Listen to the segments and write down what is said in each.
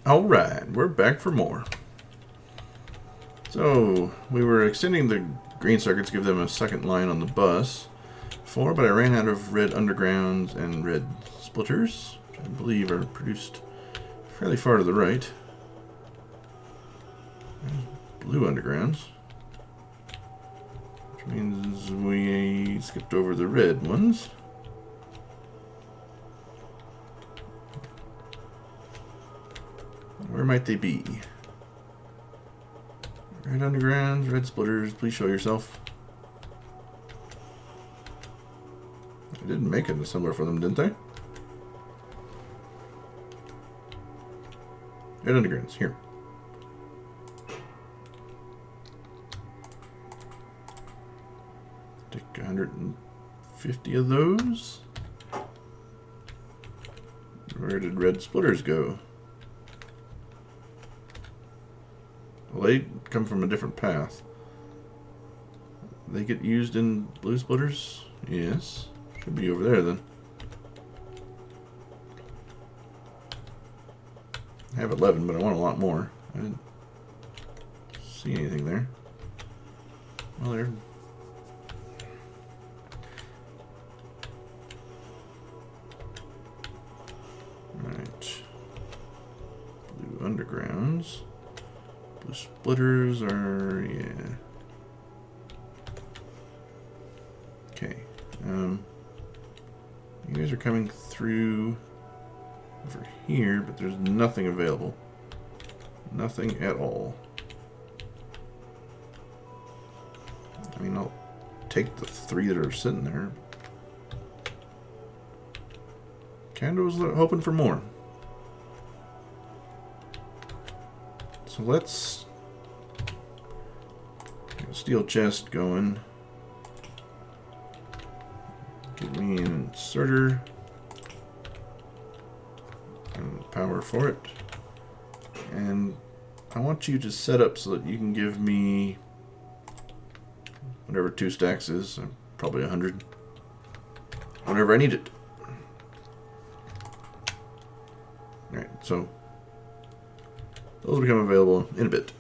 Alright, we're back for more. So, we were extending the green circuits, give them a second line on the bus. But I ran out of red undergrounds and red splitters, which I believe are produced fairly far to the right. There's blue undergrounds, which means we skipped over the red ones. Where might they be? Red undergrounds, red splitters, please show yourself. I did make an assembler for them, didn't I? Red undergrounds, here. Take 150 of those. Where did red splitters go? Well, they come from a different path. They get used in blue splitters? Yes. Should be over there then. I have 11, but I want a lot more. I didn't see anything there. Well, there. Alright. Blue undergrounds. Blue splitters are, yeah. Okay. You guys are coming through over here, but there's nothing available. Nothing at all. I mean, I'll take the 3 that are sitting there. Kinda was hoping for more. So let's get a steel chest going. Get me an inserter and power for it. And I want you to set up so that you can give me whatever 2 stacks is, probably 100. Whenever I need it. Alright, so those will become available in a bit.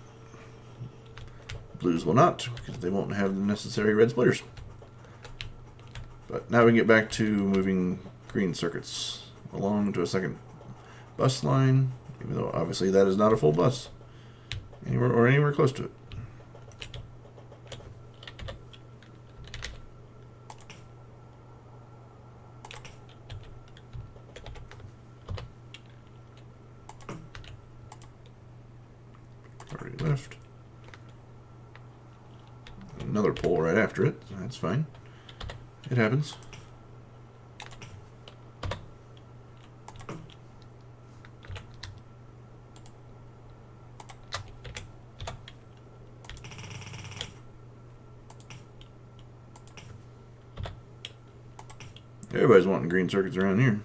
Blues will not, because they won't have the necessary red splitters. But now we can get back to moving green circuits along to a second bus line, even though obviously that is not a full bus. Anywhere close to it. Already left. Another pole right after it, so that's fine. It happens. Everybody's wanting green circuits around here.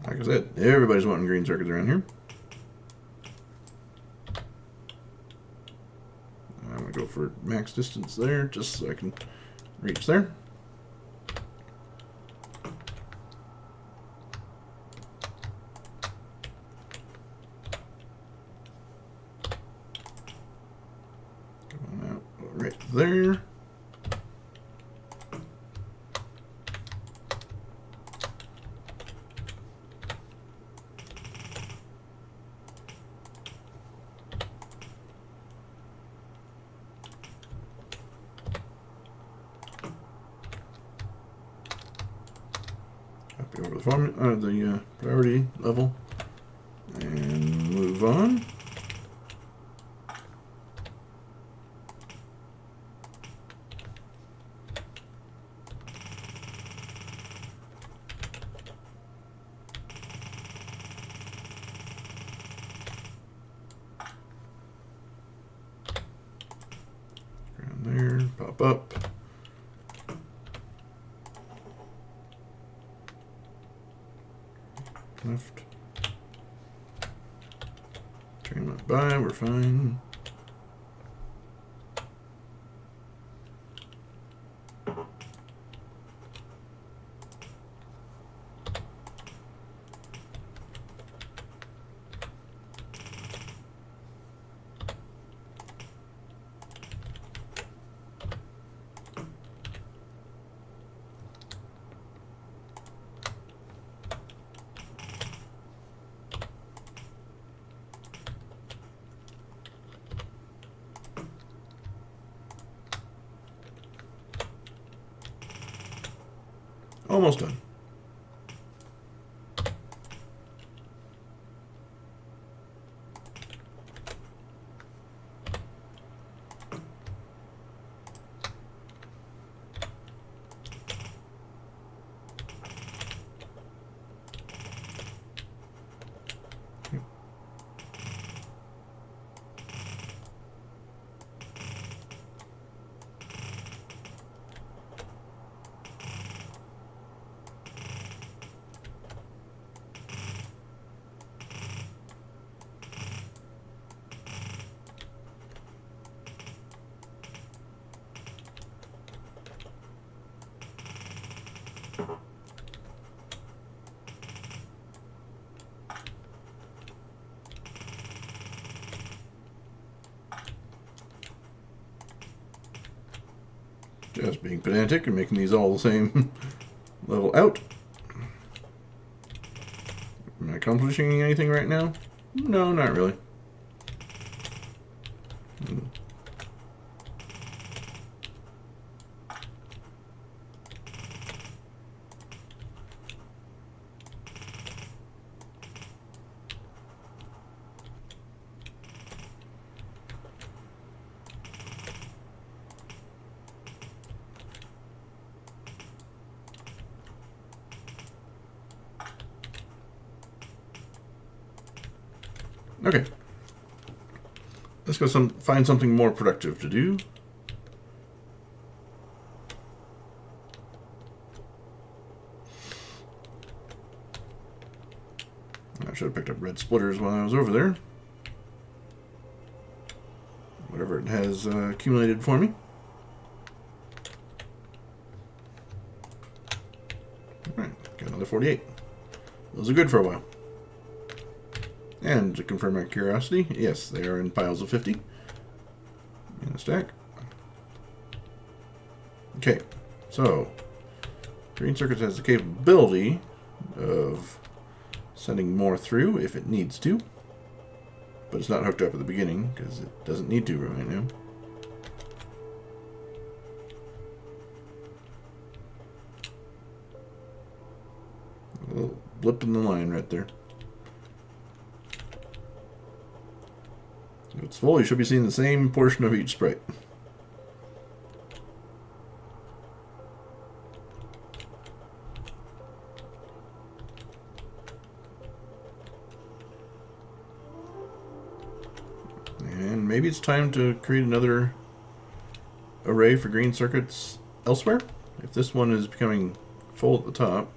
Like I said, everybody's wanting green circuits around here. I'm going to go for max distance there, just so I can reach there. Come on out right there. Over the priority level and move on. Around there, pop up. Left. Train went by, we're fine. Almost done. Just being pedantic and making these all the same level out. Am I accomplishing anything right now? No, not really. Okay. Let's go find something more productive to do. I should have picked up red splitters while I was over there. Whatever it has accumulated for me. Alright, got another 48. Those are good for a while. And to confirm my curiosity, yes, they are in piles of 50 in a stack. Okay, so Green Circuits has the capability of sending more through if it needs to, but it's not hooked up at the beginning because it doesn't need to right now. A little blip in the line right there. If it's full, you should be seeing the same portion of each sprite. And maybe it's time to create another array for green circuits elsewhere. If this one is becoming full at the top,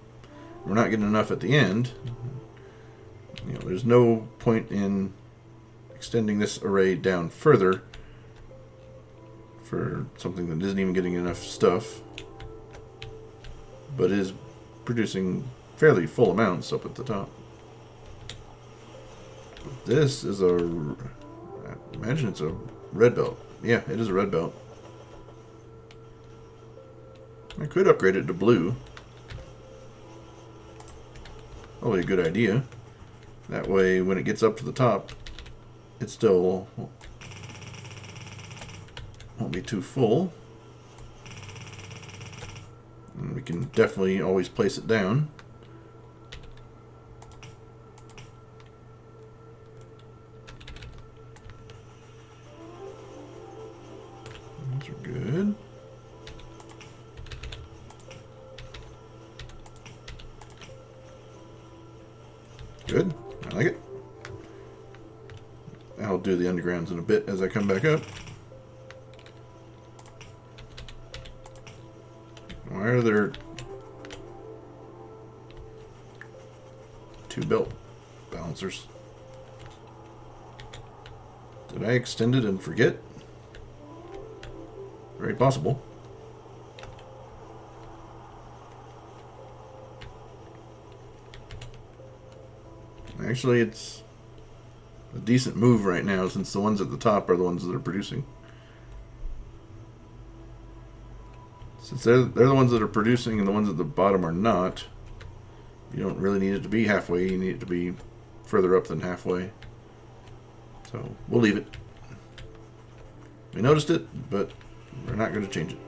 we're not getting enough at the end. You know, there's no point in extending this array down further for something that isn't even getting enough stuff, but is producing fairly full amounts up at the top. This is I imagine it's a red belt. Yeah, it is a red belt. I could upgrade it to blue. Probably a good idea. That way, when it gets up to the top, it still won't be too full. And we can definitely always place it down. Those are good. Good. I like it. I'll do the undergrounds in a bit as I come back up. Why are there 2 belt balancers. Did I extend it and forget? Very possible. Actually, it's a decent move right now since the ones at the top are the ones that are producing. Since they're the ones that are producing and the ones at the bottom are not, you don't really need it to be halfway. You need it to be further up than halfway. So we'll leave it. We noticed it, but we're not going to change it.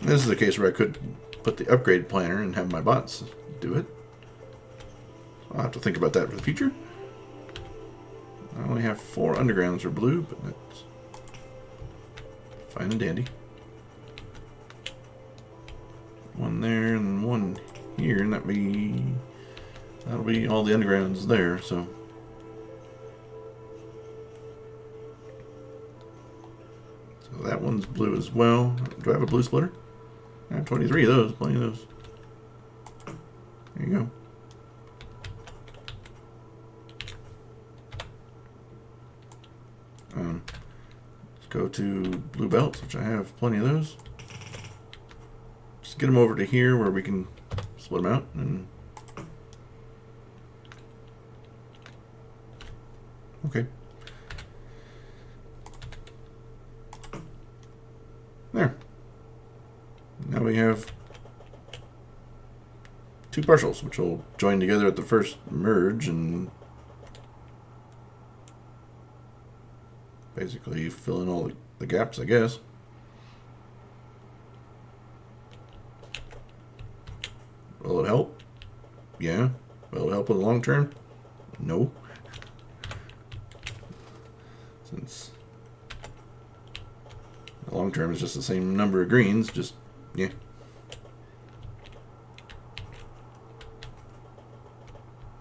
This is a case where I could put the upgrade planner and have my bots do it. I'll have to think about that for the future. I only have 4 undergrounds are blue, but that's fine and dandy. 1 there and 1 here, and that'll be all the undergrounds there. So that one's blue as well. Do I have a blue splitter? I have 23 of those, plenty of those. There you go. Let's go to blue belts, which I have plenty of those. Just get them over to here where we can split them out. And okay. There. Now we have 2 partials, which will join together at the first merge and basically fill in all the gaps, I guess. Will it help? Yeah. Will it help in the long term? No. Since the long term is just the same number of greens, just, yeah.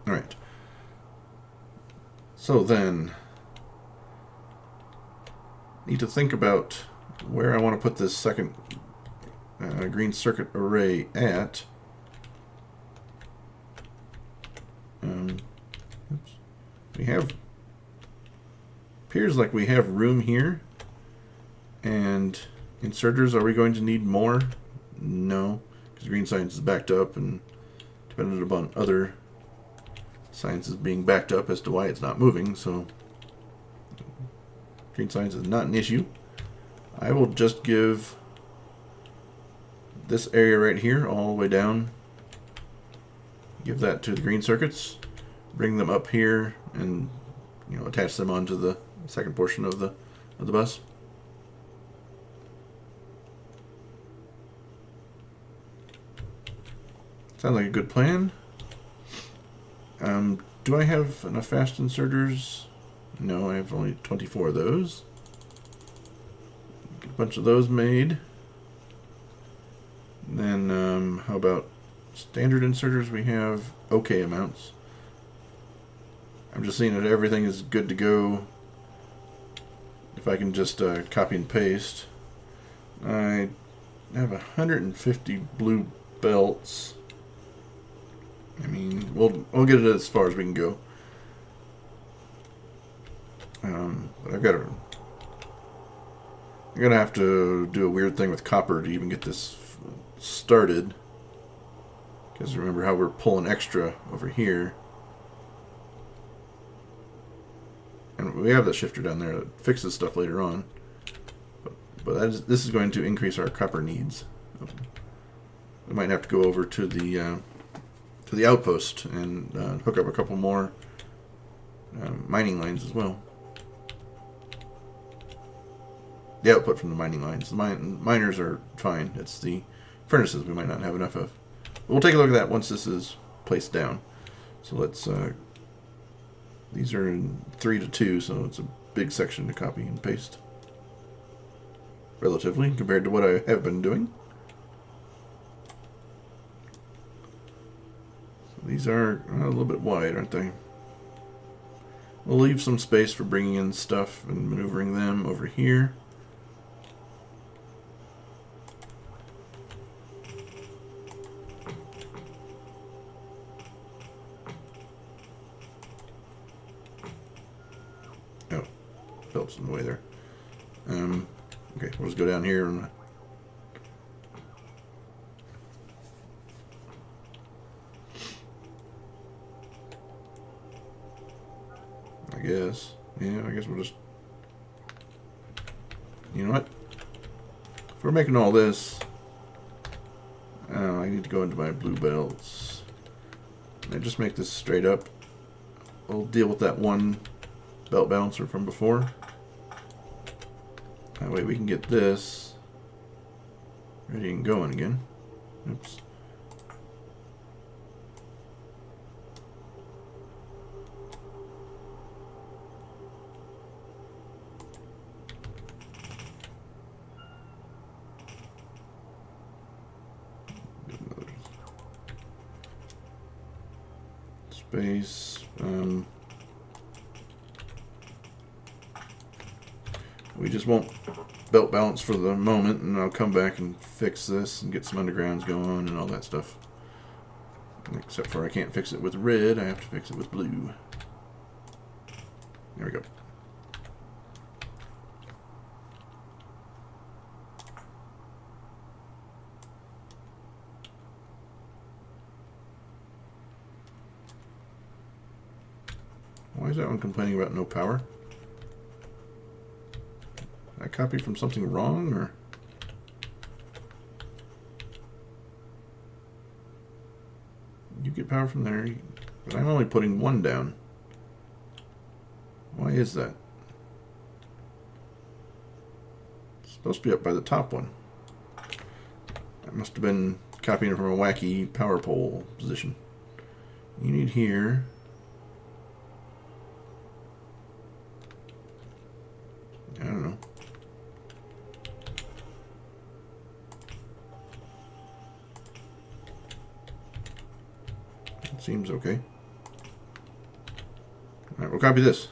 Alright. So then, need to think about where I want to put this second green circuit array at. Oops. We have, appears like we have room here. And inserters, are we going to need more? No, because green science is backed up and dependent upon other sciences being backed up as to why it's not moving, so green science is not an issue. I will just give this area right here all the way down, give that to the green circuits, bring them up here, and attach them onto the second portion of the bus. Sounds like a good plan. Do I have enough fast inserters? No, I have only 24 of those. Get a bunch of those made. And then, how about standard inserters? We have okay amounts. I'm just seeing that everything is good to go. If I can just copy and paste. I have 150 blue belts. I mean, we'll get it as far as we can go. But I'm gonna have to do a weird thing with copper to even get this started. Because remember how we're pulling extra over here. And we have that shifter down there that fixes stuff later on. But this is going to increase our copper needs. We might have to go over to the outpost and hook up a couple more mining lines as well. The output from the mining lines. The miners are fine. It's the furnaces we might not have enough of. We'll take a look at that once this is placed down. So let's... these are in 3 to 2, so it's a big section to copy and paste. Relatively, compared to what I have been doing. So these are a little bit wide, aren't they? We'll leave some space for bringing in stuff and maneuvering them over here. Oh, belt's in the way there. Okay, we'll just go down here and I guess. Yeah, I guess we'll just... You know what? If we're making all this... Oh, I need to go into my blue belts. Can I just make this straight up? We'll deal with that one belt balancer from before. That way we can get this ready and going again. Oops. Space. We just won't belt balance for the moment, and I'll come back and fix this and get some undergrounds going and all that stuff. Except for I can't fix it with red, I have to fix it with blue. There we go. Why is that one complaining about no power? I copied from something wrong, or? You get power from there, but I'm only putting one down. Why is that? It's supposed to be up by the top one. I must have been copying it from a wacky power pole position. You need here. I don't know. It seems okay. Alright, we'll copy this.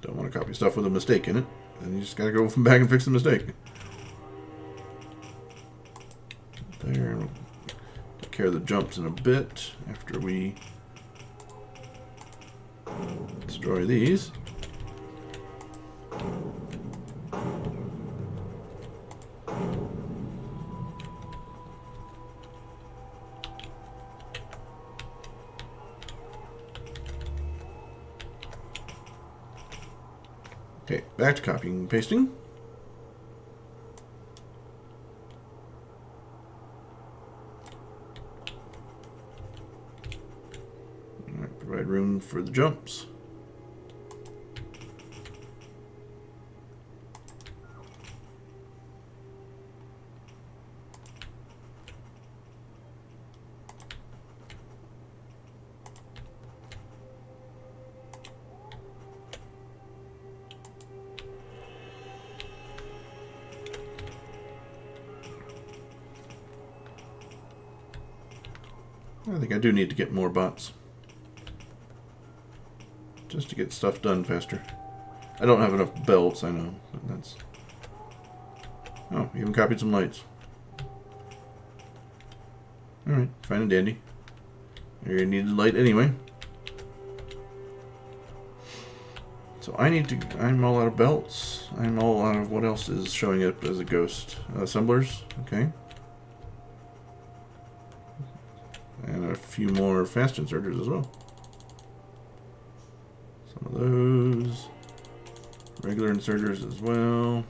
Don't want to copy stuff with a mistake in it. Then you just gotta go back and fix the mistake. There. We'll take care of the jumps in a bit after we destroy these. Okay, back to copying and pasting. Alright, provide room for the jumps. I think I do need to get more bots. Just to get stuff done faster. I don't have enough belts, I know, but that's... Oh, even copied some lights. Alright, fine and dandy. You needed light anyway. So I need to... I'm all out of belts. I'm all out of what else is showing up as a ghost. Assemblers, okay. And a few more fast inserters as well. Some of those. Regular inserters as well.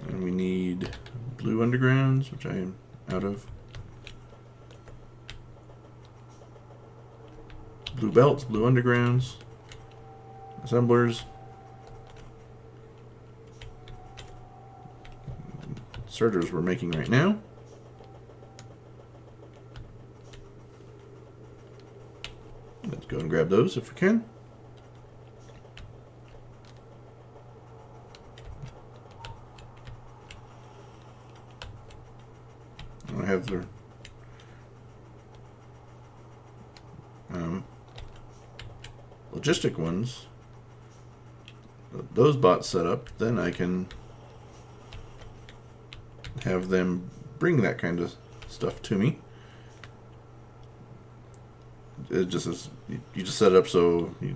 And we need blue undergrounds, which I am out of. Blue belts, blue undergrounds. Assemblers. Inserters we're making right now. Let's go and grab those if we can. have their logistic ones, those bots set up, then I can have them bring that kind of stuff to me. It just is, you just set it up so you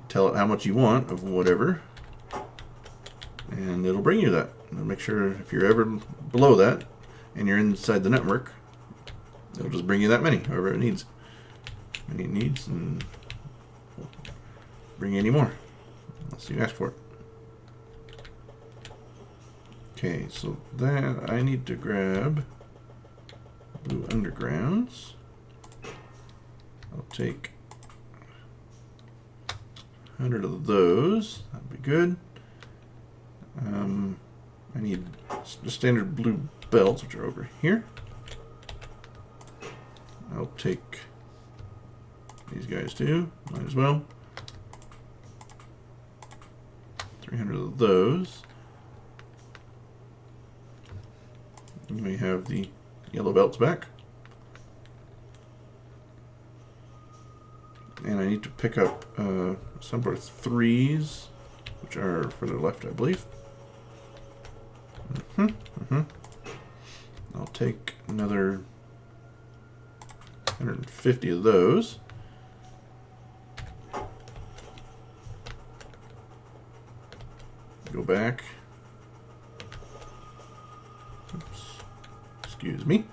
tell it how much you want of whatever, and it'll bring you that. And make sure if you're ever below that and you're inside the network, it'll just bring you that many, however it needs. And bring you any more unless you ask for it. Okay, so that I need to grab blue undergrounds. I'll take 100 of those. That'd be good. I need the standard blue belts, which are over here. I'll take these guys too. Might as well. 300 of those. And we have the yellow belts back. And I need to pick up some sort of 3s, which are further left, I believe. I'll take another 150 of those. Go back. Oops. Excuse me.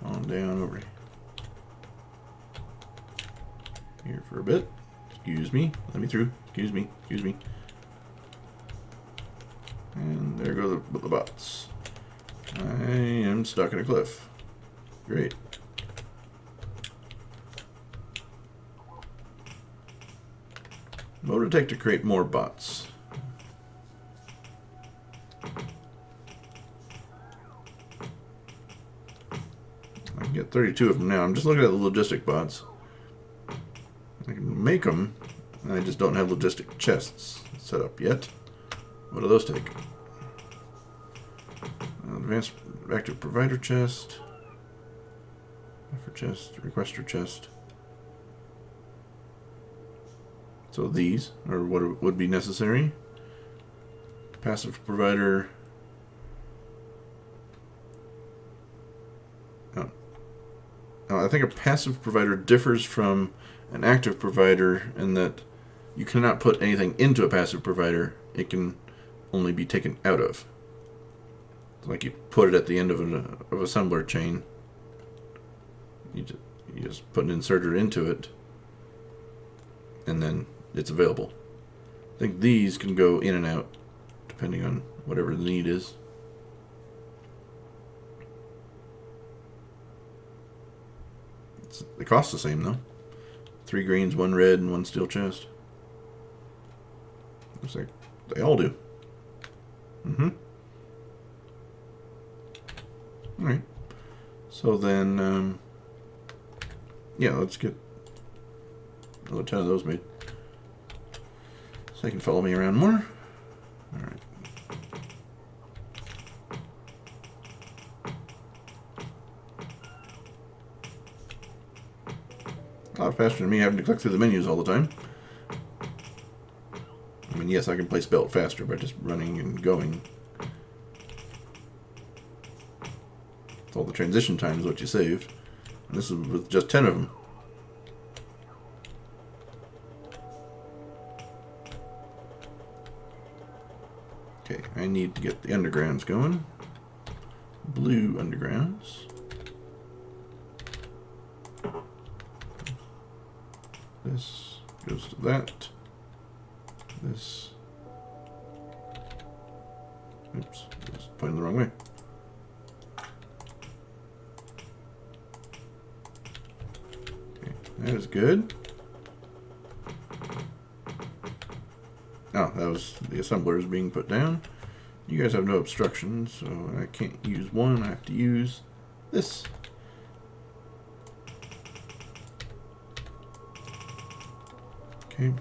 On down over here for a bit. Excuse me. Let me through. Excuse me. Excuse me. And there go the bots. I am stuck in a cliff. Great. What would it take to create more bots? I can get 32 of them now. I'm just looking at the logistic bots. I can make them, and I just don't have logistic chests set up yet. What do those take? Advanced active provider chest, buffer chest, requester chest. So these are what would be necessary. Passive provider. Oh. Oh, I think a passive provider differs from an active provider in that you cannot put anything into a passive provider. It can only be taken out of. Like you put it at the end of an assembler chain. You just put an inserter into it, and then it's available. I think these can go in and out, depending on whatever the need is. They cost the same though. 3 greens, 1 red, and 1 steel chest. Looks like they all do. Alright. So then, yeah, let's get another 10 of those made. So they can follow me around more. Alright. A lot faster than me having to click through the menus all the time. I mean, yes, I can place belt faster by just running and going. All the transition time is what you saved. And this is with just 10 of them. Okay, I need to get the undergrounds going. Blue undergrounds. This goes to that. This. Oops, I was pointing the wrong way. That is good. Oh, that was the assemblers being put down. You guys have no obstructions, so I can't use one. I have to use this. Okay.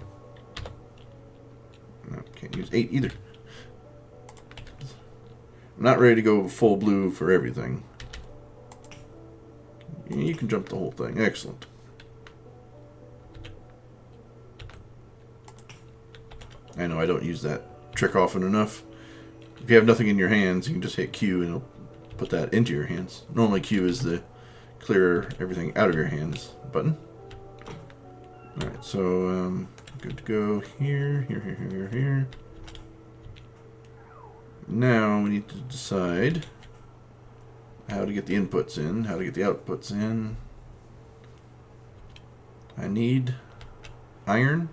No, can't use 8 either. I'm not ready to go full blue for everything. You can jump the whole thing. Excellent. I know I don't use that trick often enough. If you have nothing in your hands, you can just hit Q and it'll put that into your hands. Normally Q is the clear everything out of your hands button. Alright, so good to go here, here. Now we need to decide how to get the inputs in, how to get the outputs in. I need iron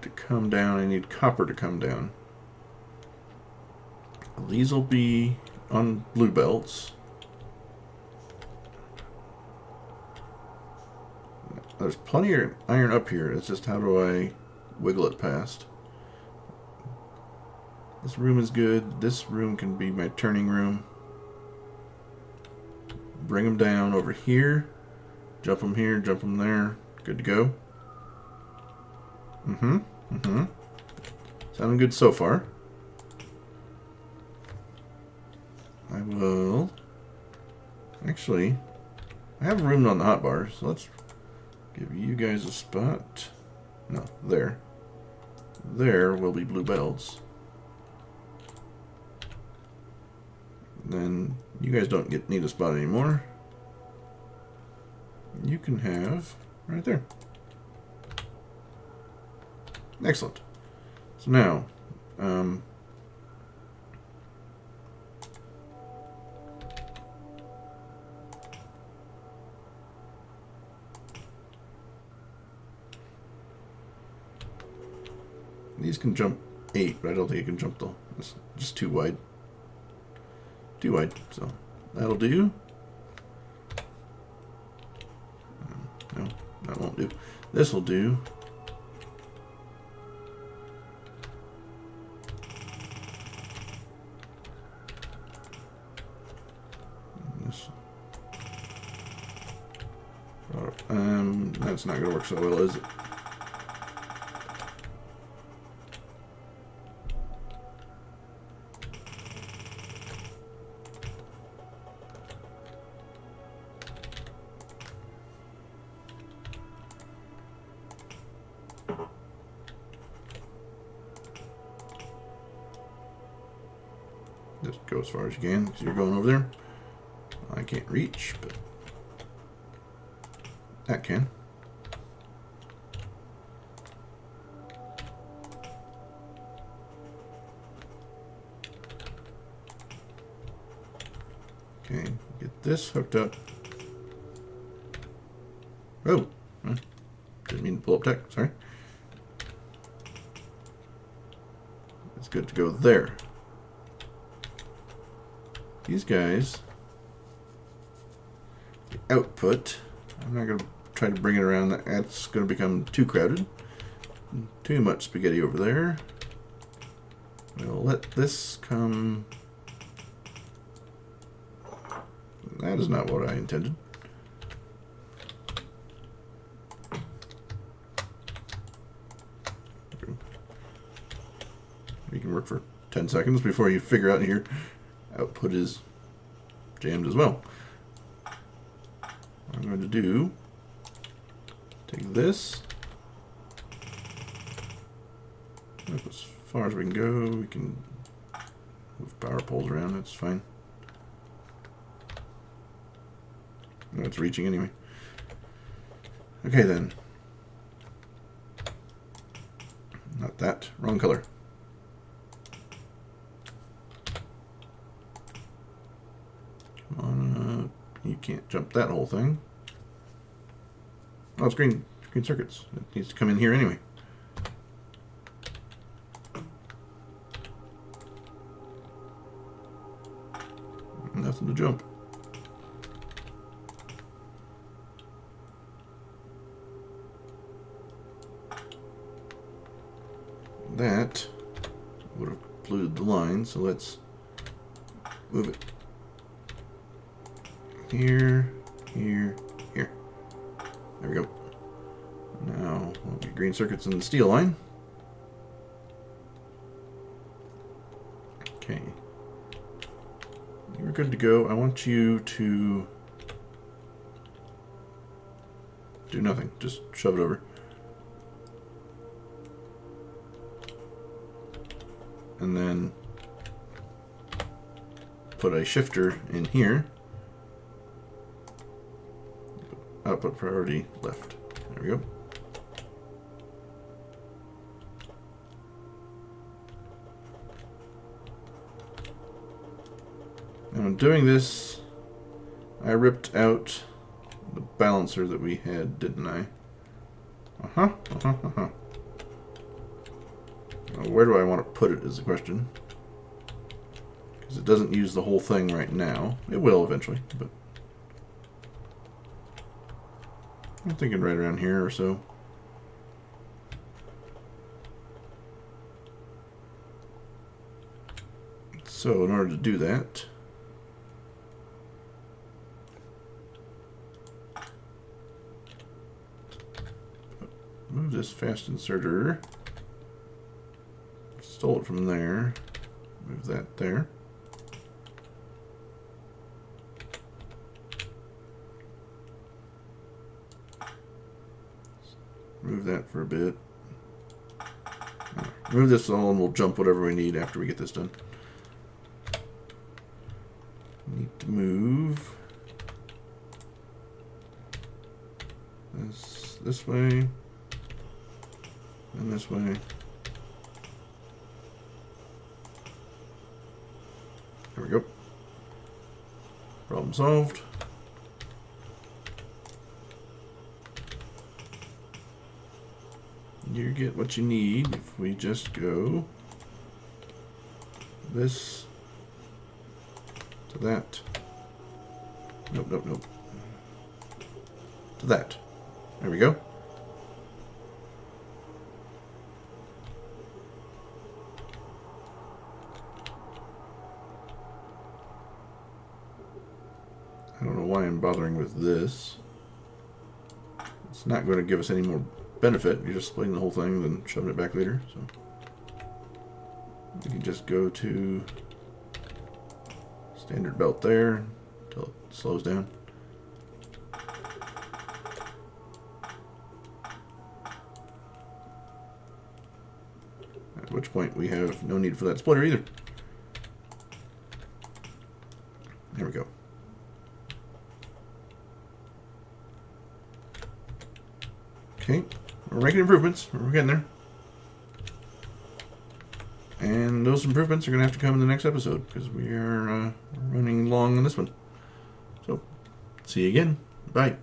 to come down. I need copper to come down. These will be on blue belts. There's plenty of iron up here. It's just how do I wiggle it past? This room is good. This room can be my turning room. Bring them down over here. Jump them here, jump them there. Good to go. Sounding good so far. I will... Actually, I have room on the hotbar, so let's give you guys a spot. No, there. There will be blue belts. Then you guys don't need a spot anymore. You can have right there. Excellent. So now, these can jump 8, but I don't think it can jump the. It's just too wide. Too wide. So that'll do. No, that won't do. This will do. That's not going to work so well, is it? Just go as far as you can, because you're going over there. I can't reach, but that can. Okay, get this hooked up. Oh, didn't mean to pull up tech, sorry. It's good to go there. These guys, the output, I'm not going to try to bring it around. That's going to become too crowded. Too much spaghetti over there. We'll let this come. That is not what I intended. You can work for 10 seconds before you figure out your output is jammed as well. What I'm going to do, take this, up as far as we can go. We can move power poles around, that's fine. No, it's reaching anyway. Okay then. Not that, wrong color. Come on up. You can't jump that whole thing. Oh, it's green circuits. It needs to come in here anyway. Nothing to jump. That would have polluted the line, so let's move it. Here, here, here. There we go. Now, we'll get green circuits in the steel line. Okay. You're good to go. I want you to do nothing. Just shove it over. And then put a shifter in here. Output priority left. There we go. And when doing this, I ripped out the balancer that we had, didn't I? Now, where do I want to put it is the question. Because it doesn't use the whole thing right now. It will eventually, but I'm thinking right around here or so. So in order to do that, move this fast inserter. Stole it from there. Move that there. Move that for a bit. Move this all and we'll jump whatever we need after we get this done. Need to move this way and this way. There we go. Problem solved. You get what you need if we just go this to that. Nope, nope, nope. To that. There we go. I don't know why I'm bothering with this. It's not going to give us any more benefit. You're just splitting the whole thing, then shoving it back later. So we can just go to standard belt there until it slows down. At which point we have no need for that splitter either. There we go. Okay, we're making improvements. We're getting there. And those improvements are going to have to come in the next episode because we are running long on this one. So, see you again. Bye.